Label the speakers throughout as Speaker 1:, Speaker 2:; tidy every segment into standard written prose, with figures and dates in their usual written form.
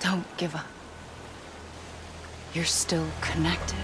Speaker 1: Don't give up. You're still connected.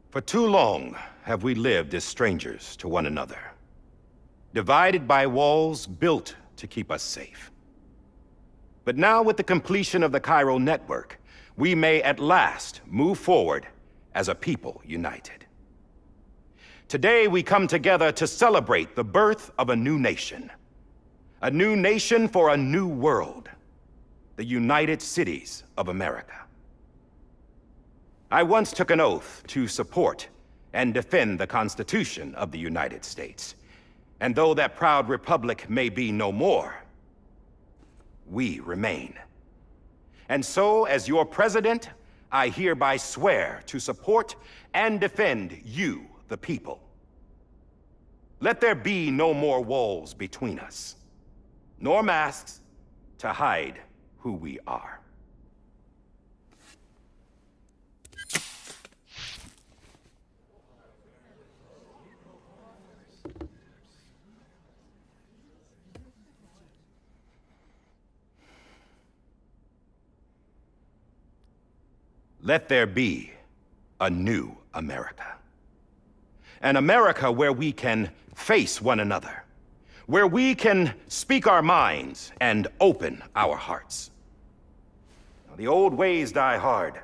Speaker 2: For too long have we lived as strangers to one another, divided by walls built to keep us safe. But now, with the completion of the Chiral network, we may at last move forward as a people united. Today we come together to celebrate the birth of a new nation for a new world, the United Cities of America. I once took an oath to support and defend the Constitution of the United States. And though that proud republic may be no more, we remain. And so, as your president, I hereby swear to support and defend you, the people. Let there be no more walls between us, nor masks to hide who we are. Let there be a new America. An America where we can face one another, where we can speak our minds and open our hearts. The old ways die hard,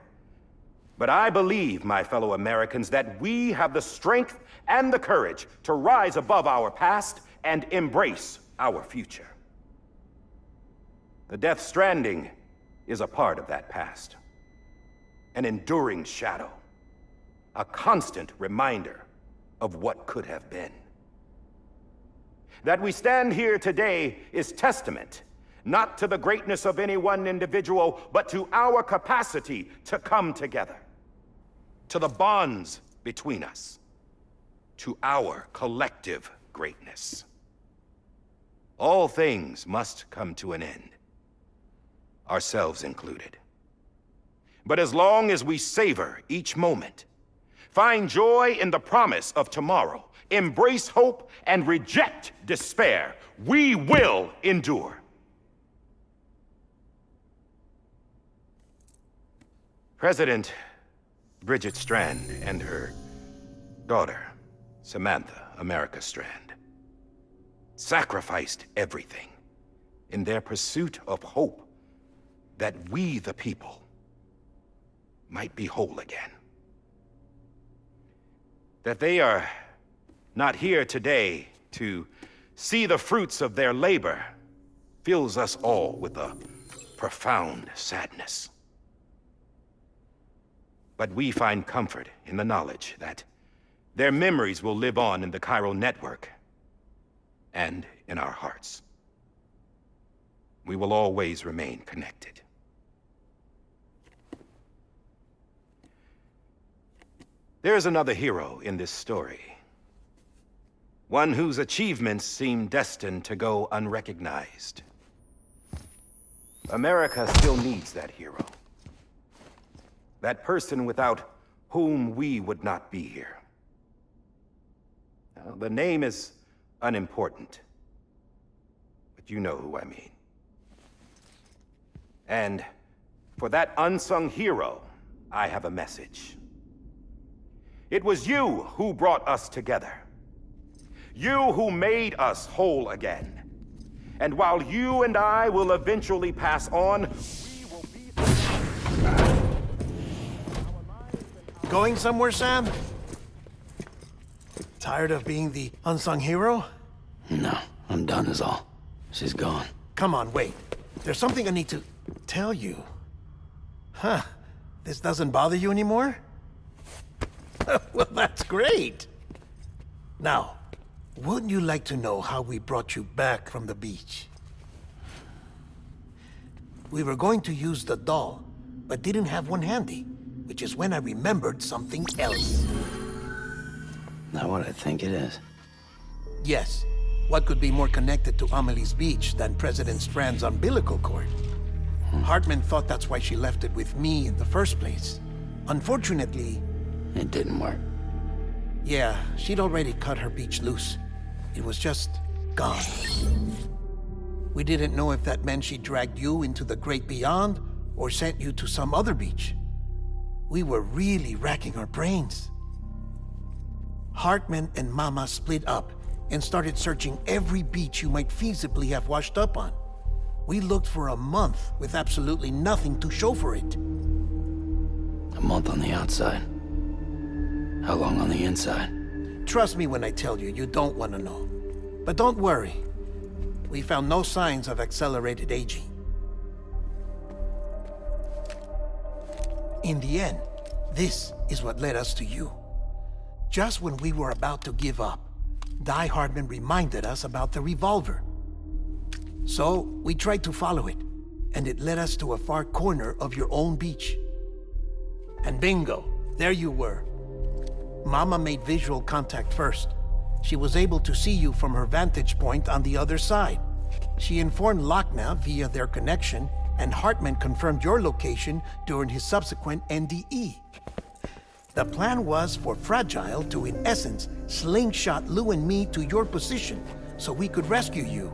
Speaker 2: but I believe, my fellow Americans, that we have the strength and the courage to rise above our past and embrace our future. The Deth Stranding is a part of that past. An enduring shadow, a constant reminder of what could have been. That we stand here today is testament, not to the greatness of any one individual, but to our capacity to come together, to the bonds between us, to our collective greatness. All things must come to an end, ourselves included. But as long as we savor each moment, Find joy in the promise of tomorrow. Embrace hope and reject despair. We will endure. President Bridget Strand and her daughter, Samantha America Strand, sacrificed everything in their pursuit of hope that we, the people, might be whole again. That they are not here today to see the fruits of their labor fills us all with a profound sadness. But we find comfort in the knowledge that their memories will live on in the chiral network and in our hearts. We will always remain connected. There is another hero in this story. One whose achievements seem destined to go unrecognized. America still needs that hero. That person without whom we would not be here. Now, the name is unimportant, but you know who I mean. And for that unsung hero, I have a message. It was you who brought us together. You who made us whole again. And while you and I will eventually pass on, we will be...
Speaker 3: Going somewhere, Sam? Tired of being the unsung hero?
Speaker 4: No, I'm done is all. She's gone.
Speaker 3: Come on, wait. There's something I need to tell you. Huh. This doesn't bother you anymore? Well, that's great. Now, wouldn't you like to know how we brought you back from the beach? We were going to use the doll, but didn't have one handy, which is when I remembered something else.
Speaker 4: Not what I think it is.
Speaker 3: Yes. What could be more connected to Amelie's beach than President Strand's umbilical cord? Hartman thought that's why she left it with me in the first place. Unfortunately...
Speaker 4: It didn't work.
Speaker 3: Yeah, she'd already cut her beach loose. It was just gone. We didn't know if that meant she dragged you into the great beyond or sent you to some other beach. We were really racking our brains. Hartman and Mama split up and started searching every beach you might feasibly have washed up on. We looked for a month with absolutely nothing to show for it.
Speaker 4: A month on the outside. How long on the inside?
Speaker 3: Trust me when I tell you, you don't want to know. But don't worry. We found no signs of accelerated aging. In the end, this is what led us to you. Just when we were about to give up, Die Hartman reminded us about the revolver. So, we tried to follow it, and it led us to a far corner of your own beach. And bingo, there you were. Mama made visual contact first. She was able to see you from her vantage point on the other side. She informed Lochna via their connection, and Hartman confirmed your location during his subsequent NDE. The plan was for Fragile to, in essence, slingshot Lou and me to your position so we could rescue you.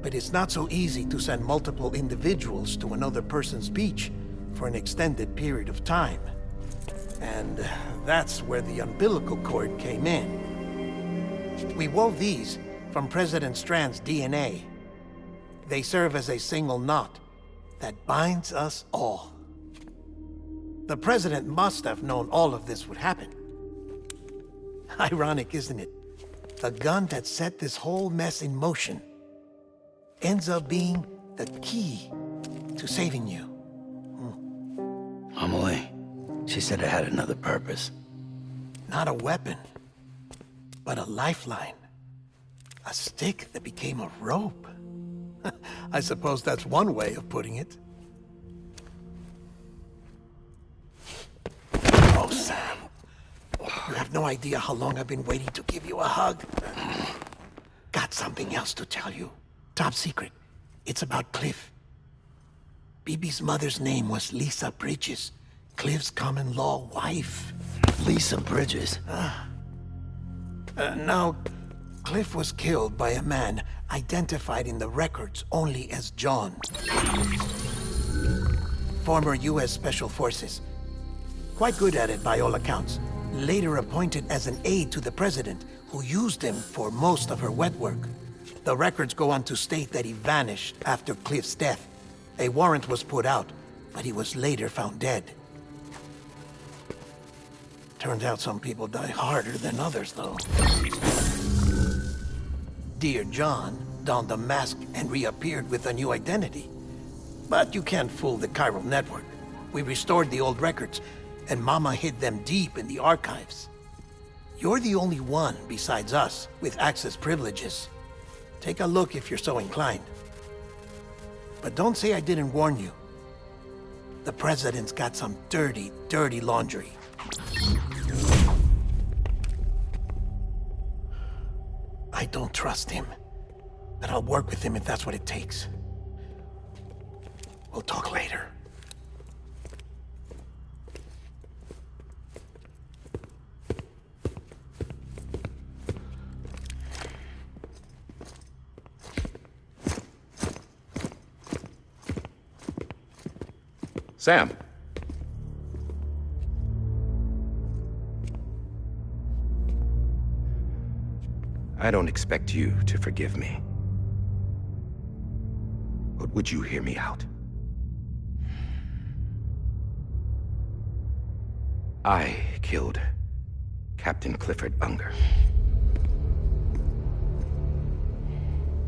Speaker 3: But it's not so easy to send multiple individuals to another person's beach for an extended period of time. And that's where the umbilical cord came in. We wove these from President Strand's DNA. They serve as a single knot that binds us all. The President must have known all of this would happen. Ironic, isn't it? The gun that set this whole mess in motion ends up being the key to saving you.
Speaker 4: Amelie, she said it had another purpose.
Speaker 3: Not a weapon, but a lifeline. A stick that became a rope. I suppose that's one way of putting it. Oh, Sam. You have no idea how long I've been waiting to give you a hug. Got something else to tell you. Top secret. It's about Cliff. Bibi's mother's name was Lisa Bridges, Cliff's common-law wife.
Speaker 4: Lisa Bridges.
Speaker 3: Now, Cliff was killed by a man identified in the records only as John. Former U.S. Special Forces. Quite good at it by all accounts. Later appointed as an aide to the president, who used him for most of her wet work. The records go on to state that he vanished after Cliff's death. A warrant was put out, but he was later found dead. Turns out some people die harder than others, though. Dear John donned a mask and reappeared with a new identity. But you can't fool the chiral network. We restored the old records, and Mama hid them deep in the archives. You're the only one besides us with access privileges. Take a look if you're so inclined. But don't say I didn't warn you. The president's got some dirty, dirty laundry. I don't trust him, but I'll work with him if that's what it takes. We'll talk later.
Speaker 2: Sam. I don't expect you to forgive me. But would you hear me out? I killed Captain Clifford Unger.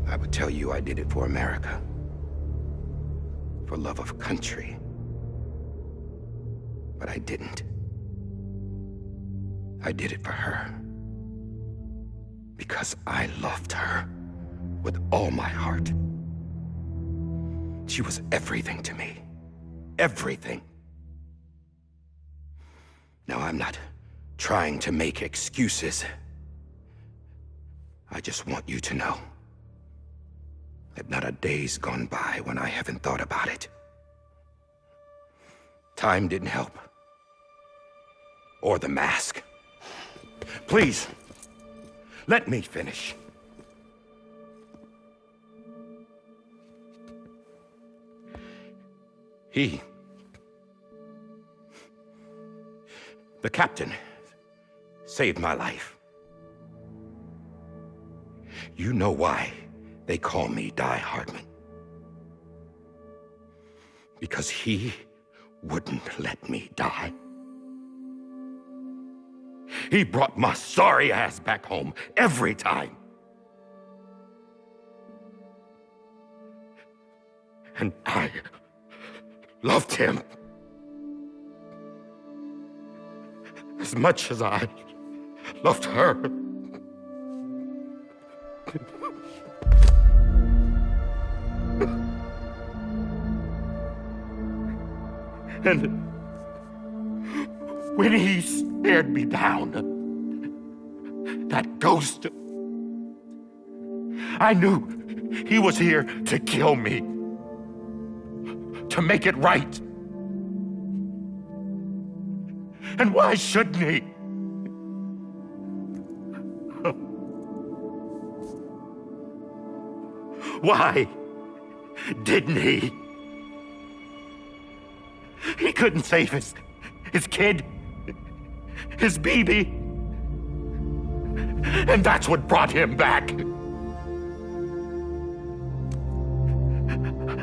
Speaker 2: I would tell you I did it for America. For love of country. But I didn't. I did it for her. Because I loved her with all my heart. She was everything to me. Everything. Now, I'm not trying to make excuses. I just want you to know that not a day's gone by when I haven't thought about it. Time didn't help. Or the mask. Please, let me finish. The captain, saved my life. You know why they call me Die Hardman. Because he wouldn't let me die. He brought my sorry ass back home every time. And I loved him as much as I loved her. And when he stared me down, that ghost, I knew he was here to kill me, to make it right. And why shouldn't he? Why didn't he? He couldn't save his kid, his baby. And that's what brought him back.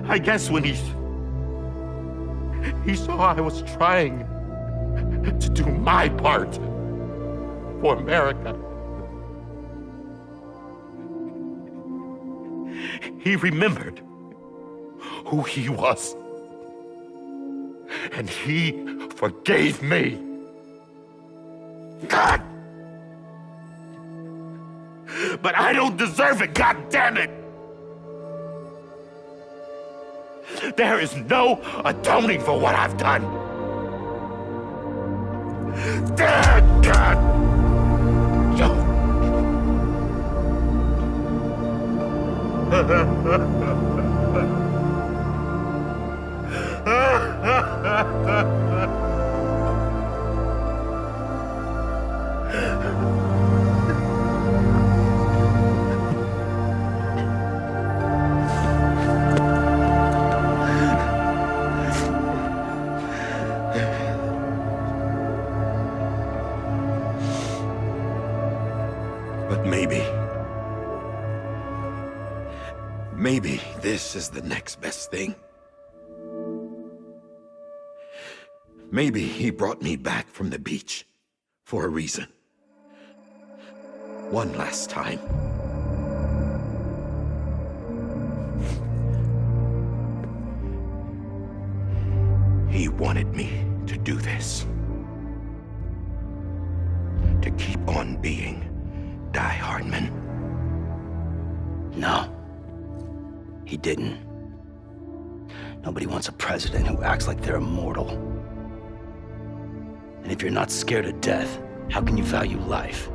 Speaker 2: I guess when he saw I was trying to do my part for America, he remembered who he was. And he forgave me. God! But I don't deserve it, God damn it! There is no atoning for what I've done. Dad, God!
Speaker 5: this is the next best thing. Maybe he brought me back from the beach for a reason. One last time.
Speaker 2: He wanted me to do this. To keep on being Die Hardman.
Speaker 4: No. He didn't. Nobody wants a president who acts like they're immortal. And if you're not scared of death, how can you value life?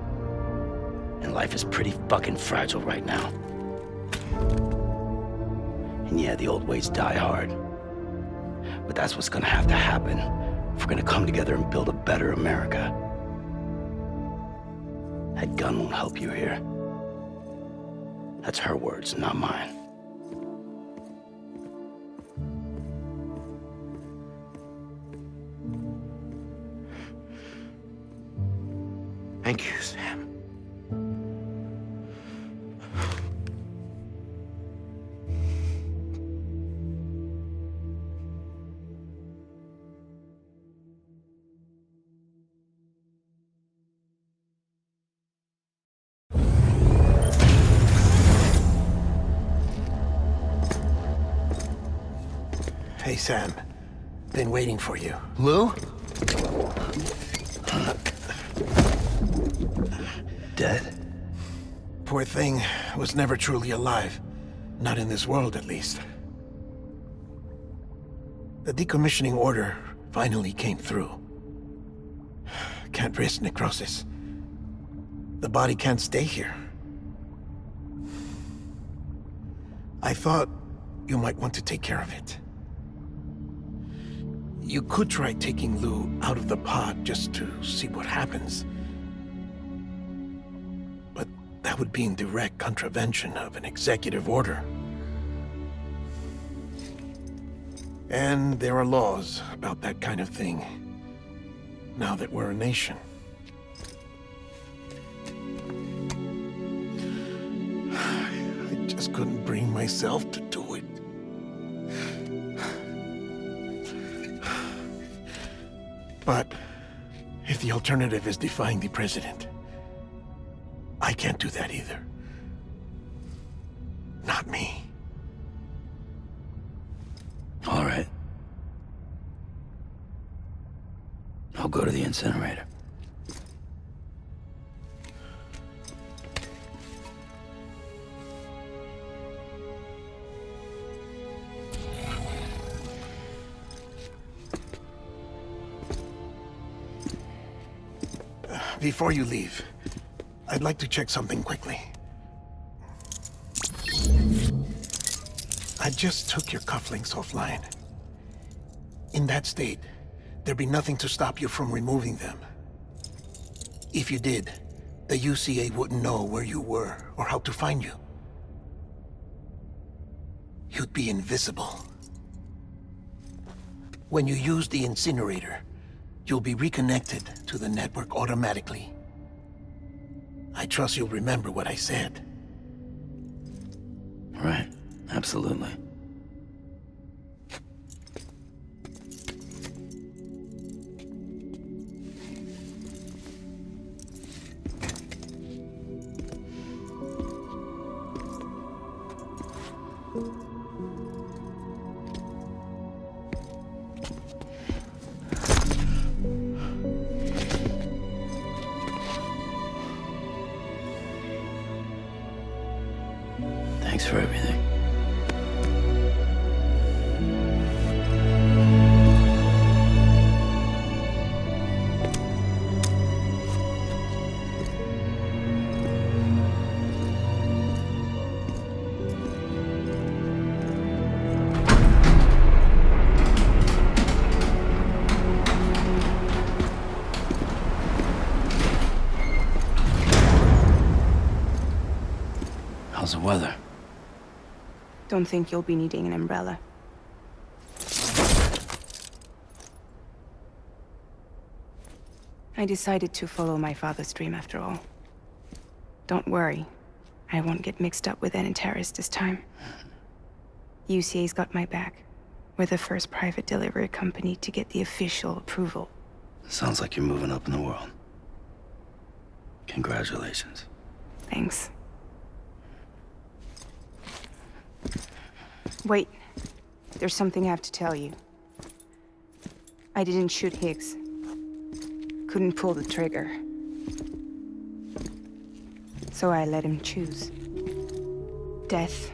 Speaker 4: And life is pretty fucking fragile right now. And yeah, the old ways die hard. But that's what's gonna have to happen if we're gonna come together and build a better America. That gun won't help you here. That's her words, not mine.
Speaker 2: Thank you, Sam.
Speaker 3: Hey, Sam. Been waiting for you.
Speaker 6: Lou?
Speaker 4: Dead?
Speaker 3: Poor thing was never truly alive. Not in this world, at least. The decommissioning order finally came through. Can't risk necrosis. The body can't stay here. I thought you might want to take care of it. You could try taking Lou out of the pod just to see what happens. But that would be in direct contravention of an executive order. And there are laws about that kind of thing, now that we're a nation. I just couldn't bring myself to do it. But if the alternative is defying the president, I can't do that either. Not me.
Speaker 4: All right. I'll go to the incinerator.
Speaker 3: Before you leave, I'd like to check something quickly. I just took your cufflinks offline. In that state, there'd be nothing to stop you from removing them. If you did, the UCA wouldn't know where you were or how to find you. You'd be invisible. When you use the incinerator, you'll be reconnected to the network automatically. I trust you'll remember what I said.
Speaker 4: Right. Absolutely. Thanks for everything. How's the weather?
Speaker 1: Don't think you'll be needing an umbrella. I decided to follow my father's dream after all. Don't worry. I won't get mixed up with any terrorists this time. UCA's got my back. We're the first private delivery company to get the official approval.
Speaker 4: Sounds like you're moving up in the world. Congratulations.
Speaker 1: Thanks. Wait. There's something I have to tell you. I didn't shoot Higgs. Couldn't pull the trigger. So I let him choose. Death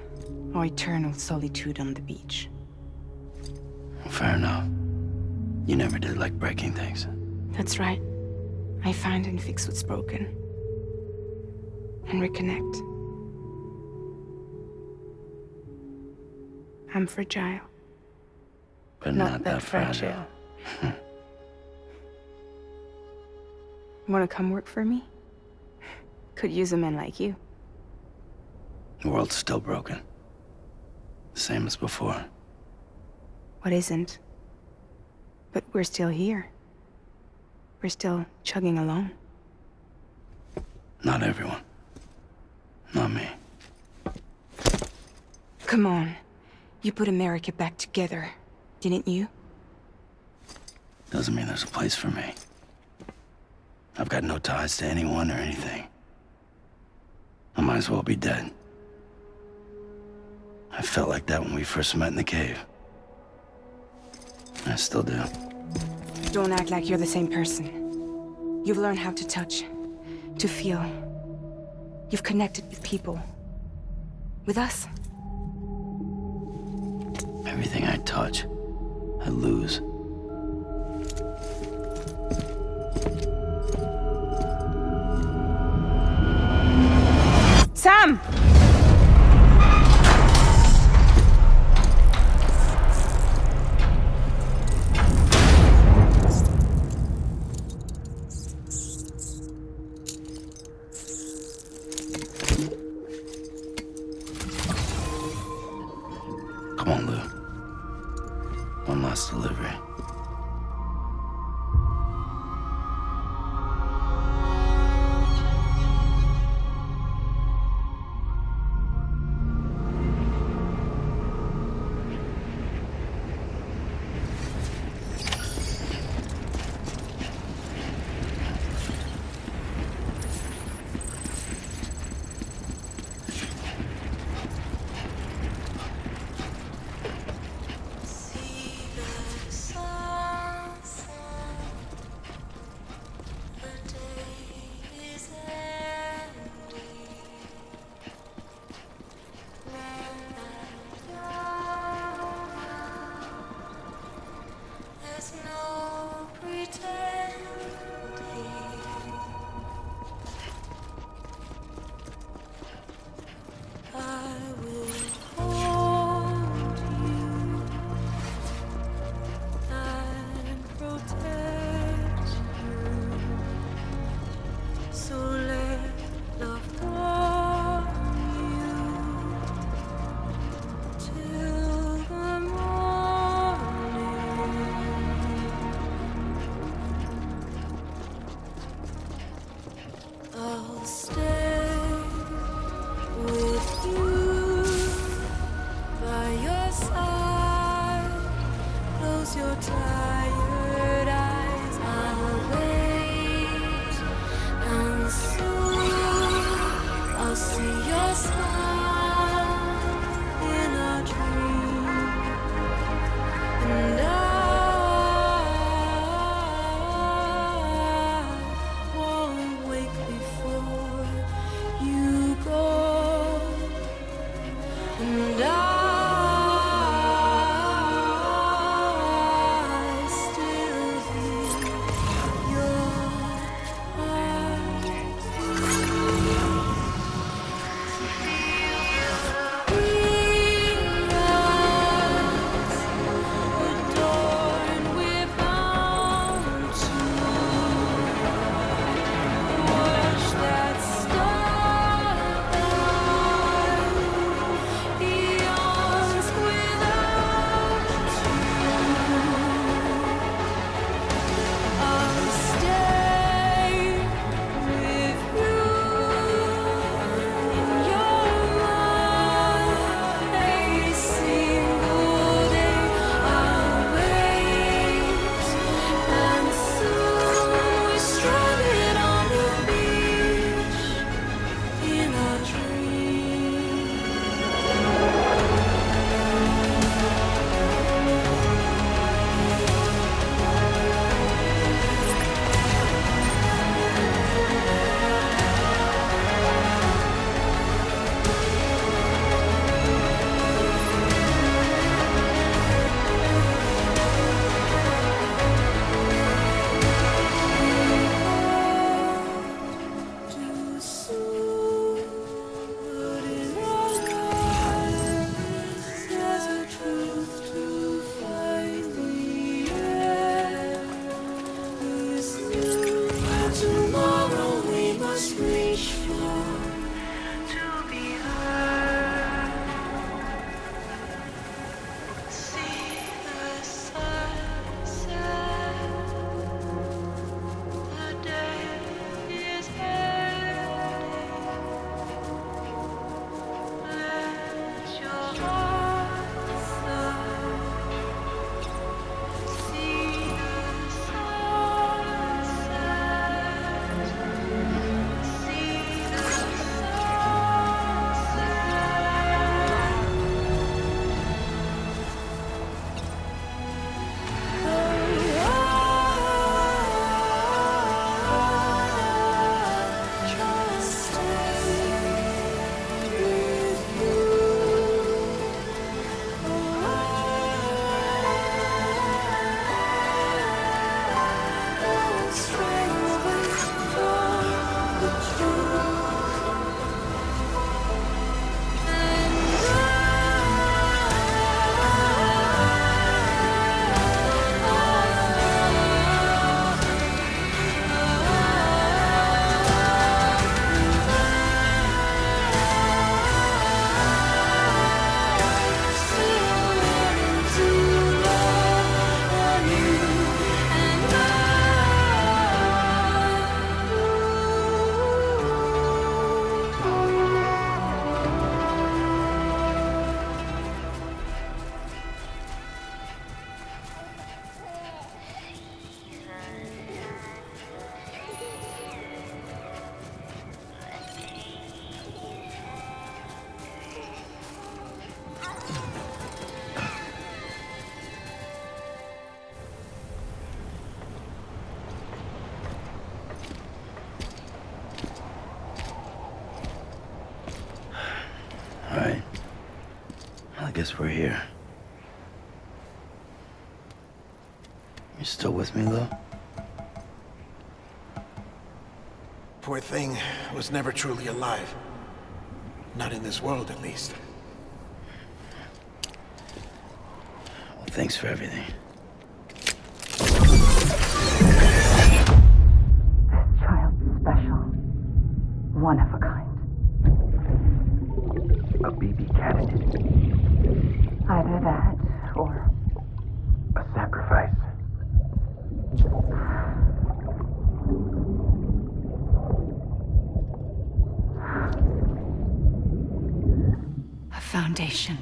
Speaker 1: or eternal solitude on the beach.
Speaker 4: Fair enough. You never did like breaking things.
Speaker 1: That's right. I find and fix what's broken. And reconnect. I'm fragile.
Speaker 4: But not that fragile.
Speaker 1: Wanna come work for me? Could use a man like you.
Speaker 4: The world's still broken. Same as before.
Speaker 1: What isn't? But we're still here. We're still chugging along.
Speaker 4: Not everyone. Not me.
Speaker 1: Come on. You put America back together, didn't you?
Speaker 4: Doesn't mean there's a place for me. I've got no ties to anyone or anything. I might as well be dead. I felt like that when we first met in the cave. I still do.
Speaker 1: Don't act like you're the same person. You've learned how to touch, to feel. You've connected with people. With us.
Speaker 4: Everything I touch, I lose.
Speaker 1: Sam!
Speaker 4: Come on, Lou. One last delivery. guess we're here. You still with me, though?
Speaker 3: Poor thing was never truly alive. Not in this world, at least.
Speaker 4: Well, thanks for everything.
Speaker 6: Child's special. One of a kind.
Speaker 4: A BB candidate.
Speaker 6: Either that, or
Speaker 4: A sacrifice.
Speaker 6: a foundation.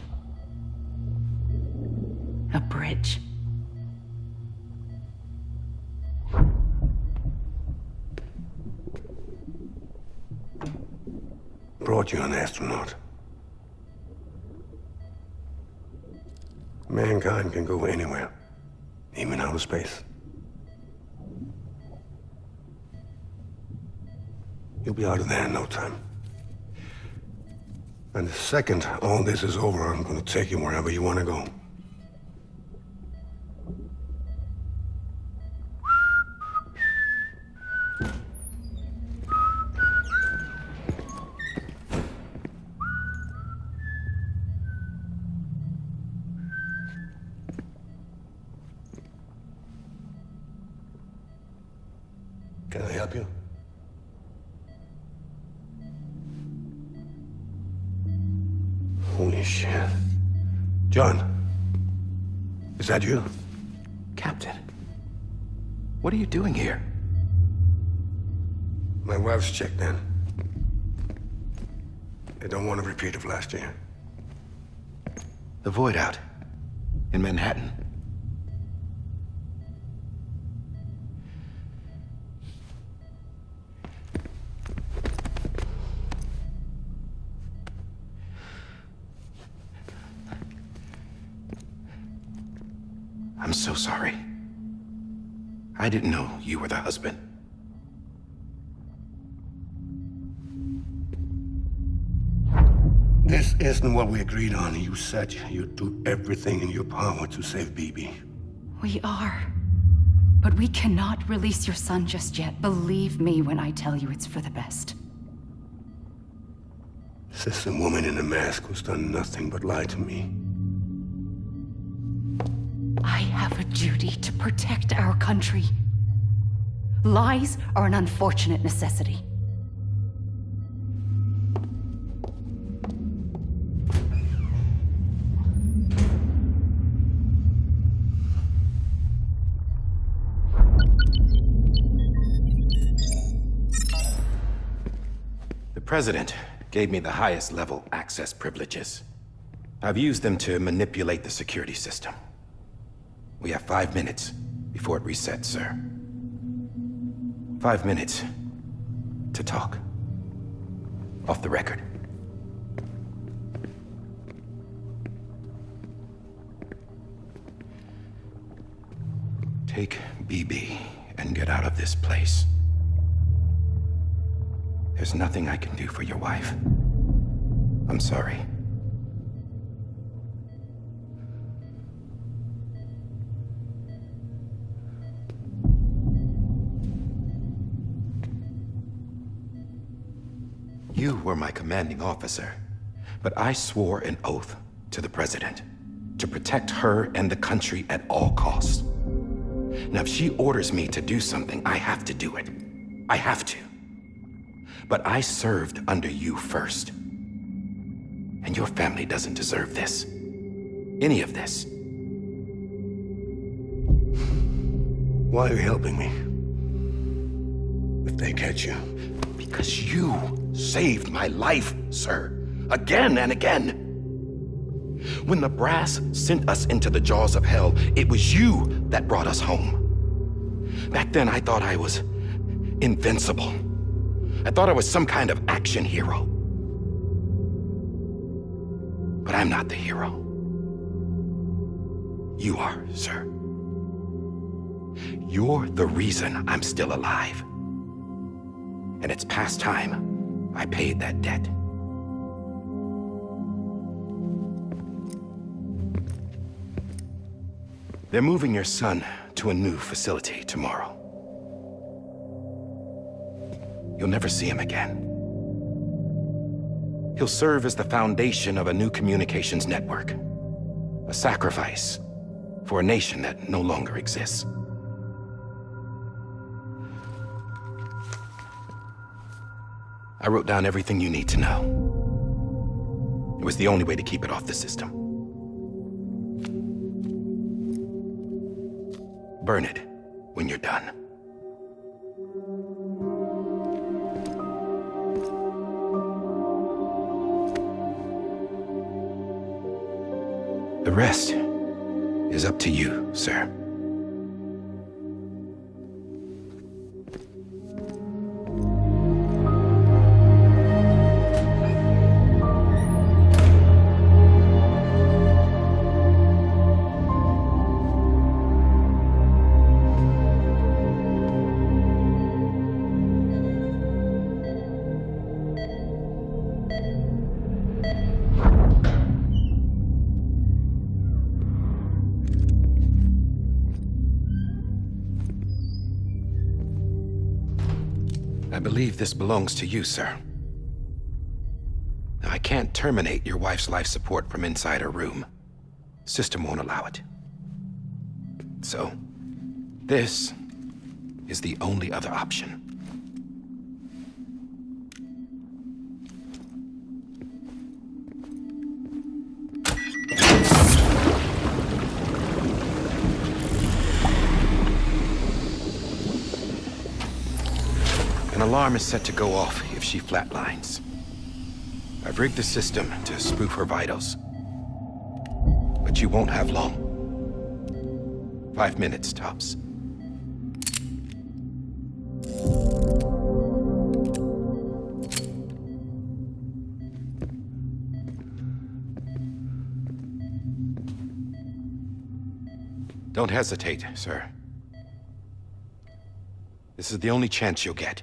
Speaker 6: A bridge.
Speaker 7: Brought you an astronaut. Mankind can go anywhere, even outer space. You'll be out of there in no time. And the second all this is over, I'm gonna take you wherever you wanna go. Can I help you? Holy shit. John, is that you?
Speaker 2: Captain, what are you doing here?
Speaker 7: My wife's checked in. They don't want a repeat of last year.
Speaker 2: The Void Out in Manhattan. I'm so sorry. I didn't know you were the husband.
Speaker 7: This isn't what we agreed on. You said you'd do everything in your power to save BB.
Speaker 6: We are. But we cannot release your son just yet. Believe me when I tell you it's for the best.
Speaker 7: This is a woman in a mask who's done nothing but lie to me.
Speaker 6: I have a duty to protect our country. Lies are an unfortunate necessity.
Speaker 2: The President gave me the highest level access privileges. I've used them to manipulate the security system. We have 5 minutes before it resets, sir. 5 minutes to talk. Off the record. Take BB and get out of this place. There's nothing I can do for your wife. I'm sorry. You were my commanding officer, but I swore an oath to the President to protect her and the country at all costs. Now, if she orders me to do something, I have to do it. I have to. But I served under you first. And your family doesn't deserve this. Any of this.
Speaker 7: Why are you helping me? If they catch you.
Speaker 2: Because you saved my life, sir. Again and again. When the brass sent us into the jaws of hell, it was you that brought us home. Back then, I thought I was invincible. I thought I was some kind of action hero. But I'm not the hero. You are, sir. You're the reason I'm still alive. And it's past time I paid that debt. They're moving your son to a new facility tomorrow. You'll never see him again. He'll serve as the foundation of a new communications network. A sacrifice for a nation that no longer exists. I wrote down everything you need to know. It was the only way to keep it off the system. Burn it when you're done. The rest is up to you, sir. I believe this belongs to you, sir. I can't terminate your wife's life support from inside her room. System won't allow it. So, this is the only other option. An alarm is set to go off if she flatlines. I've rigged the system to spoof her vitals. But you won't have long. 5 minutes, tops. Don't hesitate, sir. This is the only chance you'll get.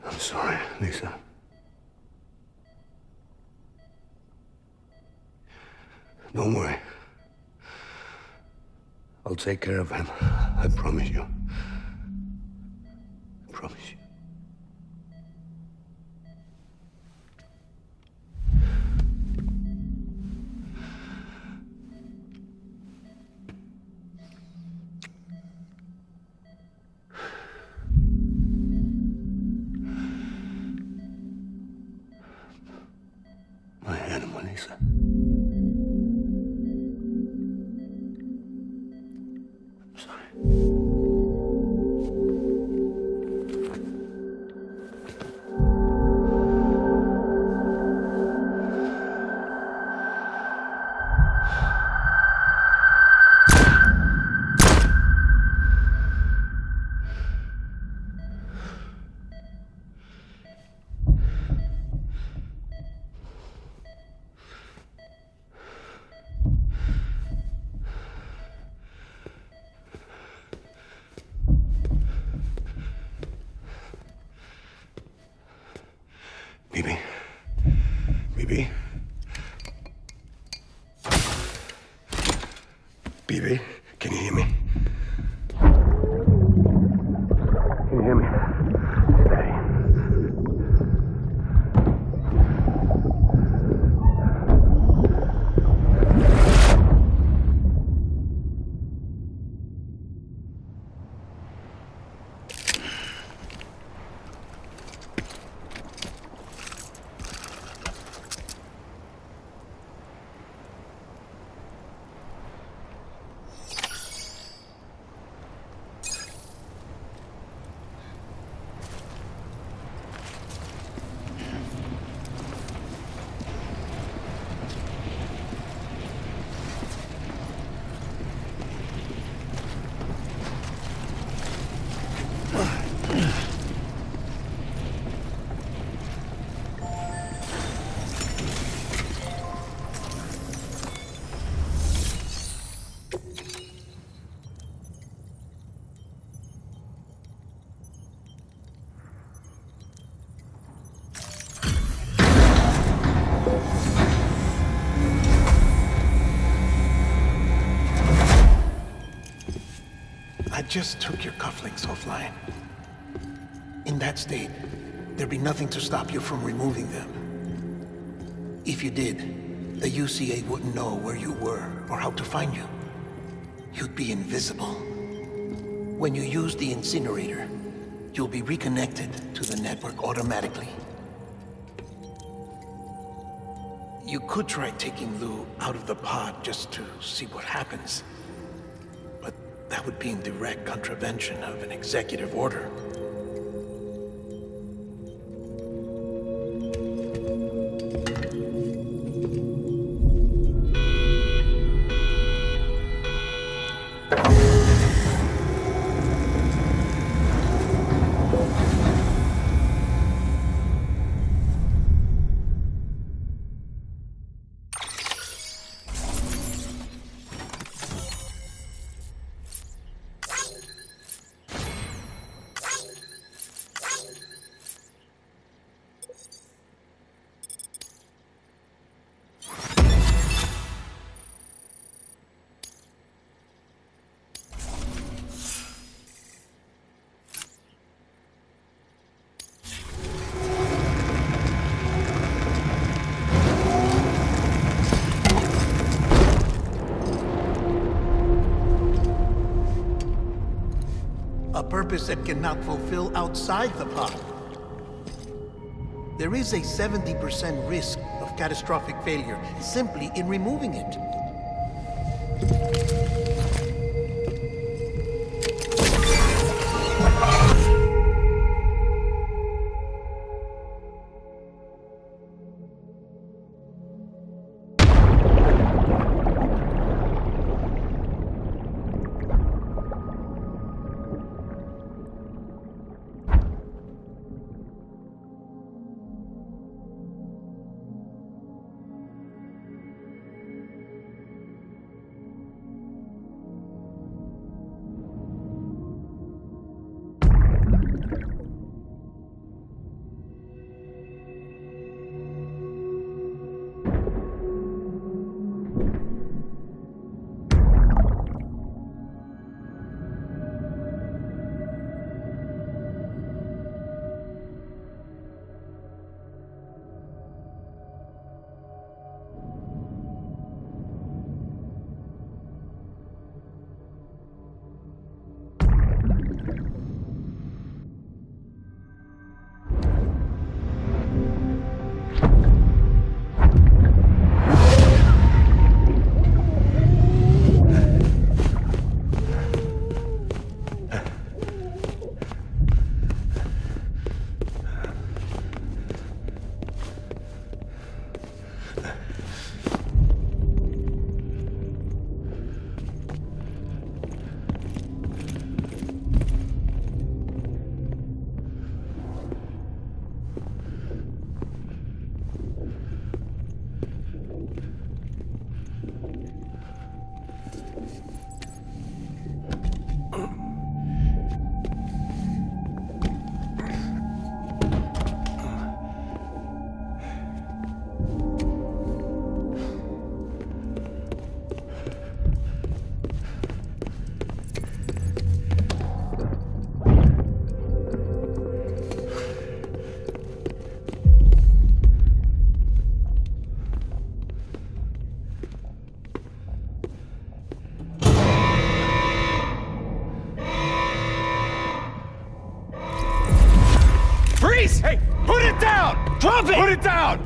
Speaker 7: I'm sorry, Lisa. Don't worry. I'll take care of him. I promise you. I promise you. My animal, Lisa. I'm sorry.
Speaker 3: just took your cufflinks offline. In that state, there'd be nothing to stop you from removing them. If you did, the UCA wouldn't know where you were or how to find you. You'd be invisible. When you use the incinerator, you'll be reconnected to the network automatically. You could try taking Lou out of the pod just to see what happens. But that would be in direct contravention of an executive order. A purpose that cannot fulfill outside the pod. There is a 70% risk of catastrophic failure simply in removing it.
Speaker 2: Hey, put it down! Drop it! Put it down!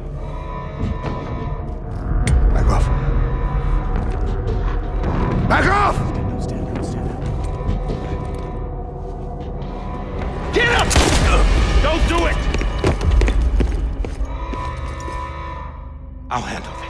Speaker 7: Back off. Back off!
Speaker 4: Stand down.
Speaker 2: Get up! Don't do it! I'll handle this.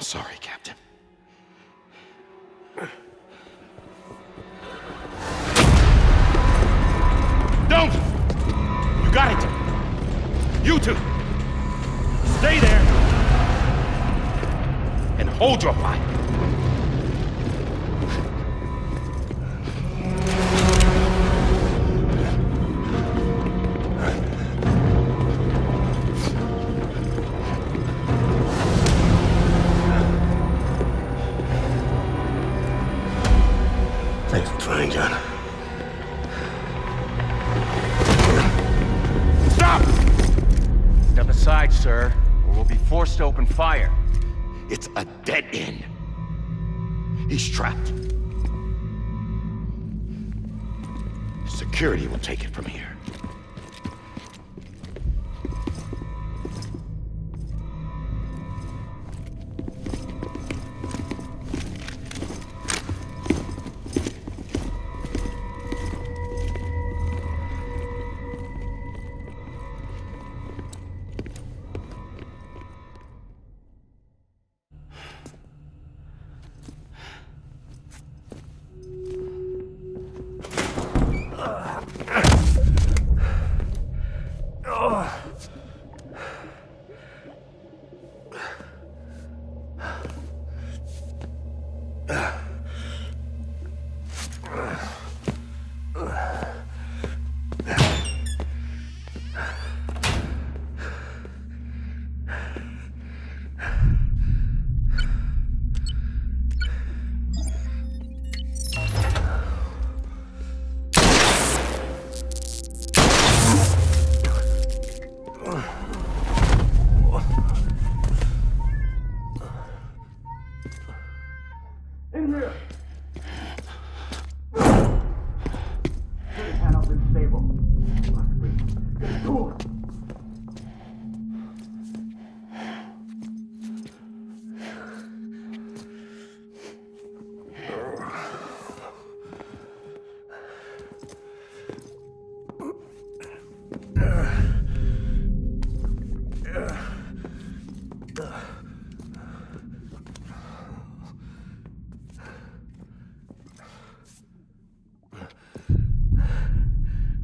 Speaker 5: sorry, Captain.
Speaker 2: Don't! You got it! You two! Stay there! And hold your fire!
Speaker 7: Thanks for trying, John.
Speaker 2: Stop!
Speaker 8: Step aside, sir, or we'll be forced to open fire.
Speaker 5: It's a dead end. He's trapped. Security will take it from here.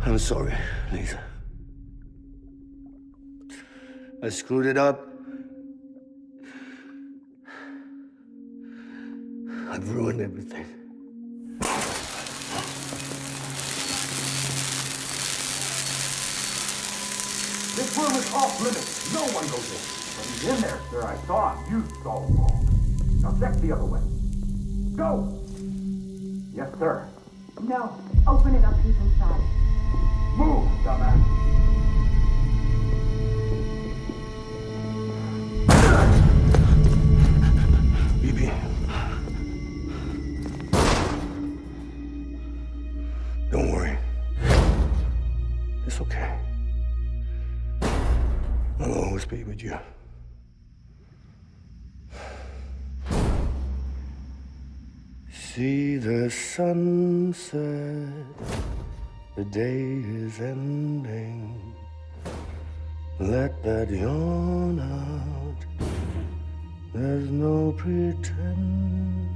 Speaker 7: I'm sorry, Lisa. I screwed it up. I've ruined everything.
Speaker 9: This room is off limits. No one goes in. But he's in there, sir. I saw him. You saw him all. Now check the other way. Go! Yes, sir.
Speaker 10: No. Open it up. He's inside.
Speaker 9: Move, dumbass.
Speaker 7: Bibi. Don't worry. It's okay. I'll always be with you. See the sunset. The day is ending. Let that yawn out. There's no pretending.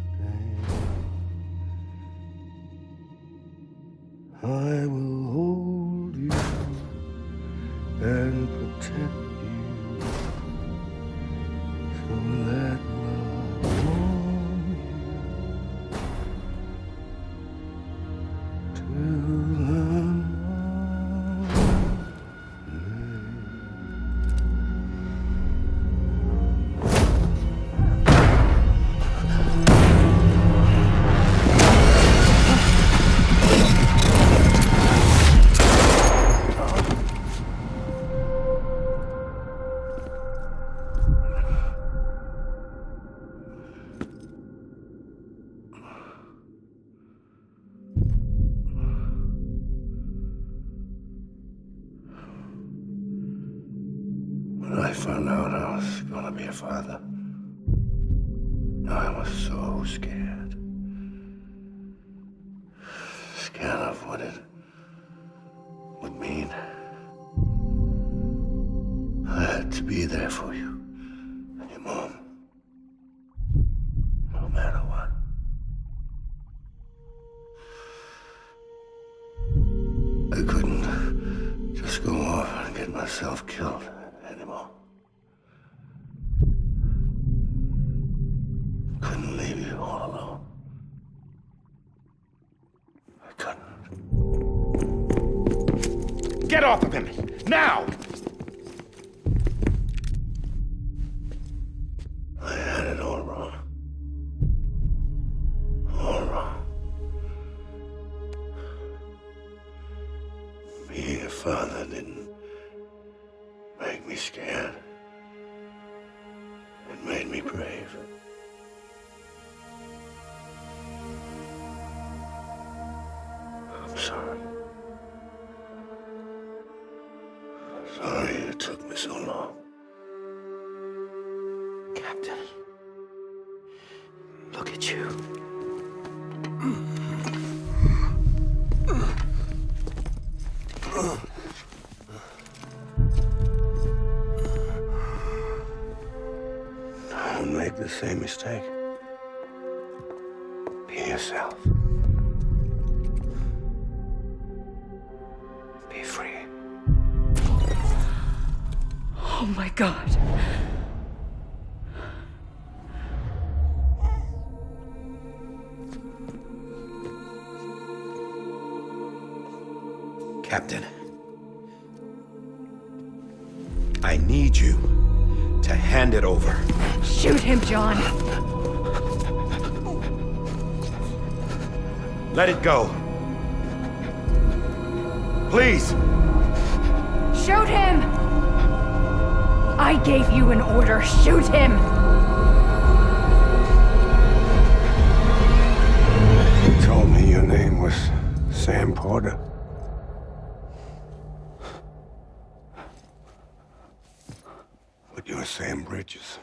Speaker 7: I will hold you and protect you. So let love warm you till the When I found out I was gonna be a father, I was so scared. Scared of what it would mean. I had to be there for you and your mom. myself killed anymore. Couldn't leave you all alone. I couldn't.
Speaker 2: Get off of him! Now!
Speaker 7: I had it all wrong. All wrong. Being a father didn't make me scared. It made me brave. I'm sorry. Sorry it took me so long.
Speaker 4: Captain, look at you.
Speaker 7: Don't make the same mistake. Be yourself. Be free.
Speaker 6: Oh my God.
Speaker 2: Captain, I need you to hand it over.
Speaker 6: Shoot him, John.
Speaker 2: Let it go. Please.
Speaker 6: Shoot him! I gave you an order. Shoot him!
Speaker 7: You told me your name was Sam Porter. But you're Sam Bridges.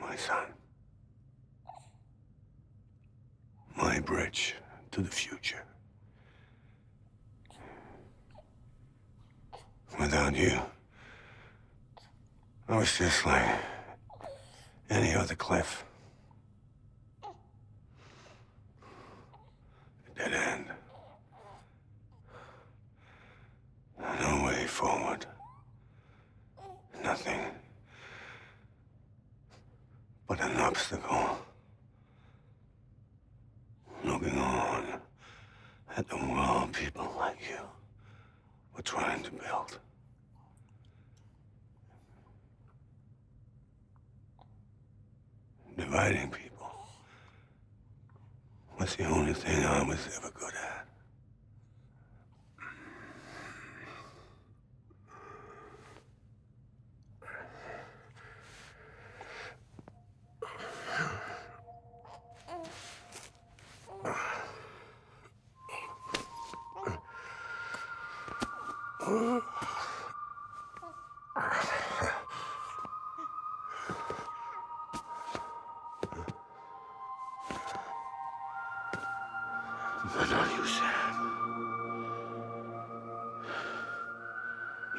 Speaker 7: My son. My bridge to the future. Without you, I was just like any other Cliff. A dead end. No way forward. Nothing but an obstacle. Looking on at the world people like you were trying to build. Dividing people was the only thing I was ever good at. But not you, Sam.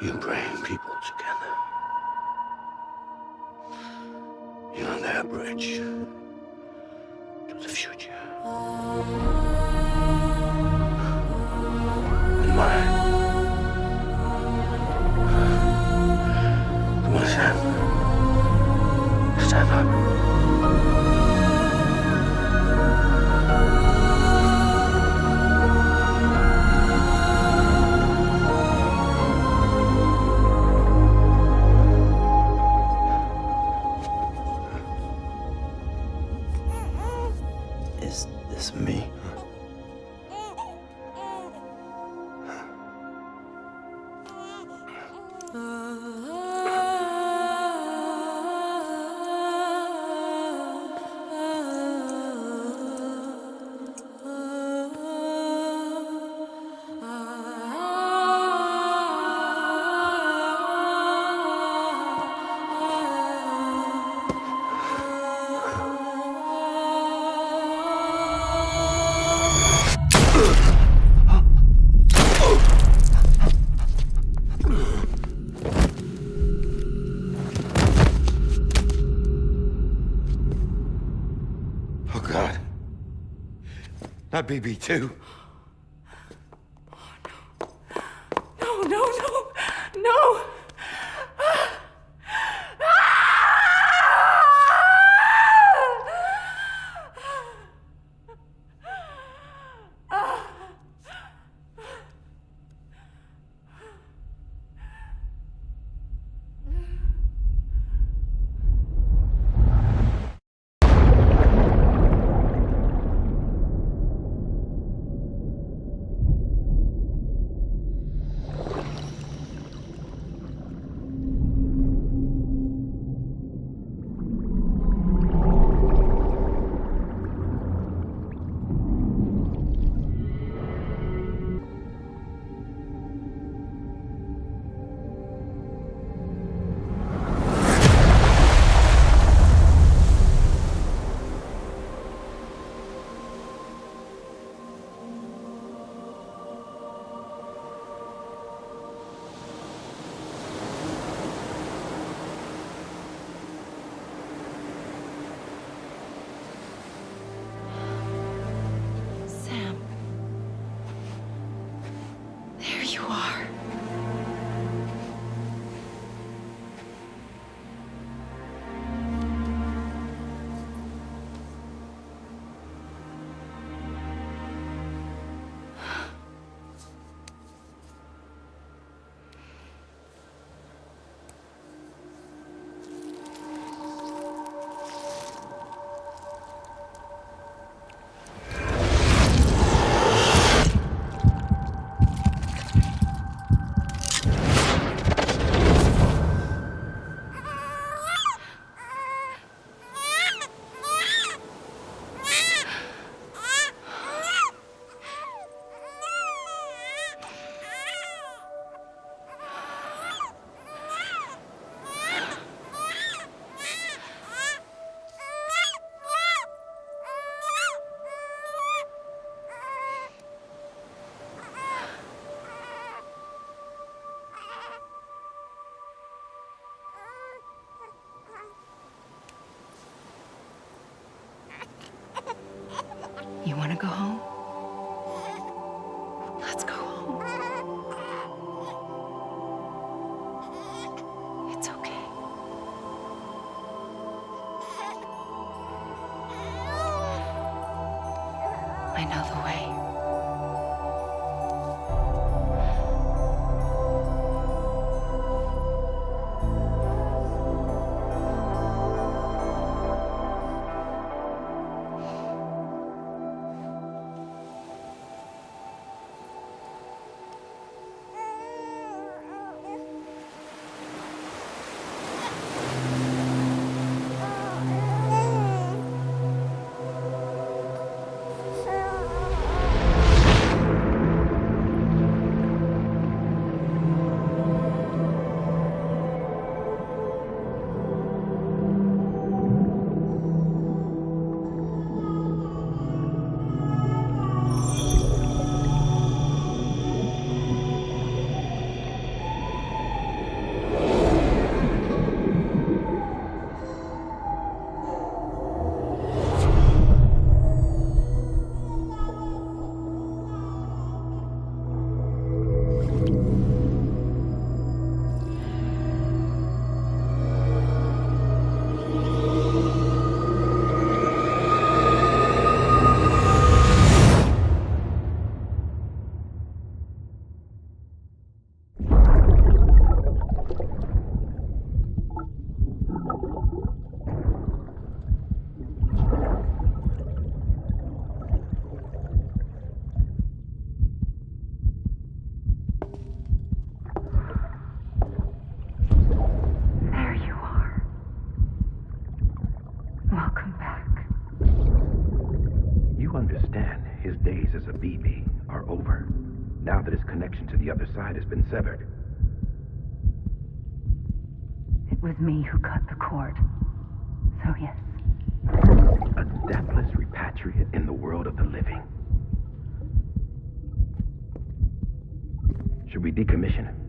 Speaker 7: You bring people together. You're their bridge to the future. And mine. Come on, Sam. Stand up.
Speaker 4: Is this me?
Speaker 2: Oh, God. Not BB2.
Speaker 1: I know the way.
Speaker 2: His days as a BB are over, now that his connection to the other side has been severed.
Speaker 6: It was me who cut the cord. So yes.
Speaker 2: A deathless repatriate in the world of the living. Should we decommission him?